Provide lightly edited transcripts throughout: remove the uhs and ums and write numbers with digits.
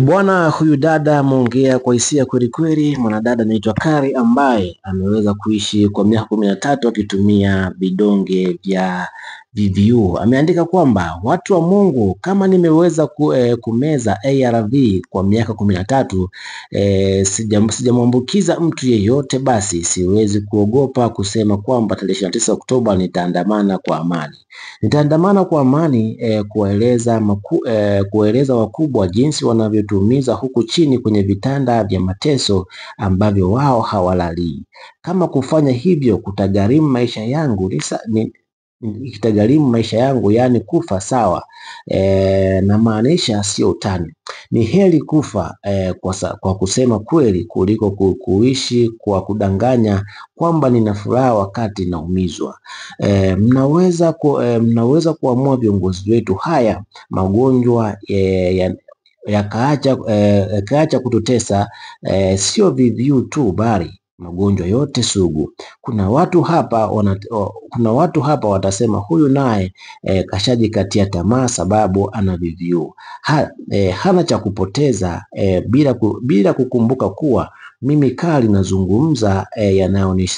Bwana, huyu dada ameongea kwa hisia kweli kweli. Mwanadada anaitwa Kari ambaye ameweza kuishi kwa miaka 13 akitumia vidonge vya VVU. Ameandika kwamba watu wa Mungu, kama nimeweza kumeza ARV kwa miaka 13 sijamwambukiza mtu yeyote, basi siwezi kuogopa kusema kwamba tarehe 29 Oktoba nitaandamana kwa amani. Nitaandamana kwa amani kueleza wakubwa jinsi wanavyotuumiza huku chini kwenye vitanda vya mateso ambavyo wao hawalali. Kama kufanya hivyo kutagharimu maisha yangu, yani kufa sawa. Na maanisha sio utani. Ni heri kufa kwa kusema kweli kuliko kuishi kwa kudanganya kwamba nina furaha wakati naumizwa. Mnaweza kuamua viongozi wetu, haya magonjwa yakaacha kututesa, sio VVU tu bali magonjwa yote sugu. Kuna watu hapa watasema huyu naye kashajikatia tamaa sababu ana VVU. Hana cha kupoteza, bila kukumbuka kuwa mimi Kari nazungumza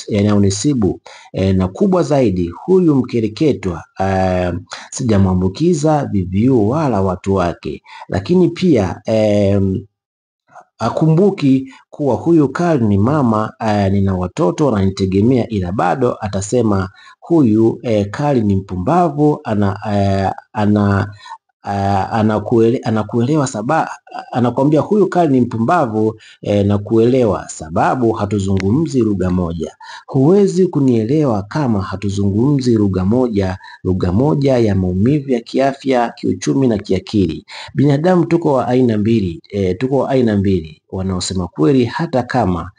yanayonisibu, na kubwa zaidi, huyu mkereketwa sijamwambukiza VVU wala watu wake. Lakini pia akumbuki kuwa huyu Kari ni mama, nina watoto wananitegemea, ila bado atasema huyu Kari ni mpumbavu. Anakuambia huyu Kari ni mpumbavu na kuelewa sababu hatuzungumzi lugha moja. Huwezi kunielewa kama hatuzungumzi lugha moja ya maumivu ya kiafya, kiuchumi na kiakili. Binadamu tuko wa aina mbili, wanaosema kweli hata kama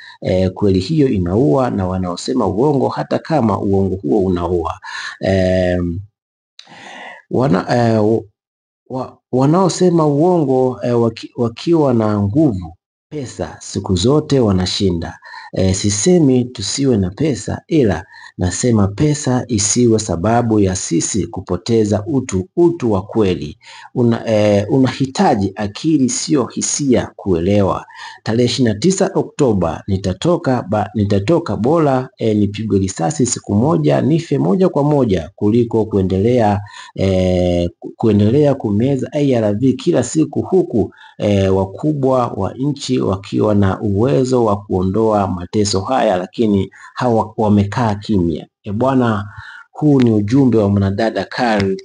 kweli hiyo inaua, na wanaosema uongo hata kama uongo huo unaua. Wanaosema uongo wakiwa na nguvu, pesa, siku zote wanashinda. Sisemi tusiwe na pesa, ila nasema pesa isiwe sababu ya sisi kupoteza utu wa kweli. Unahitaji akili, sio hisia kuelewa. Tarehe 29 Oktoba nitatoka, bora nipigwe risasi siku moja nife moja kwa moja kuliko kuendelea kumeza ARV kila siku, huku wakubwa wa nchi wakiwa na uwezo wa kuondoa mateso haya, lakini wamekaa kimya. Bwana, huu ni ujumbe wa mwanadada Kari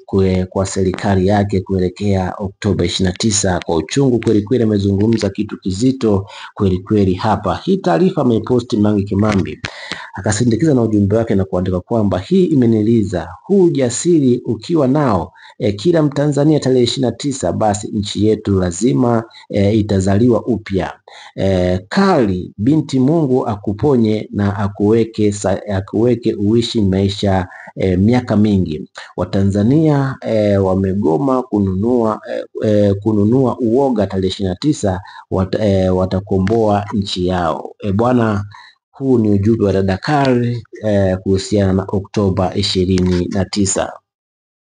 kwa serikali yake kuelekea Oktoba 29. Kwa uchungu kweli kweli, amezungumza kitu kizito kweli kweli hapa. Hii taarifa ameposti Mange Kimambi, akasindikiza na ujumbe wake na kuandika kwamba hii imeniliza, huu ujasiri ukiwa nao kila Mtanzania tarehe 29, basi nchi yetu lazima itazaliwa upya. Kari binti, Mungu akuponye na akuweke uishi maisha miaka mingi. Watanzania wamegoma kununua uoga. Tarehe 29 watakomboa nchi yao. Bwana, huu ni ujumbe wa dada Kari kuhusiana na Oktoba 29.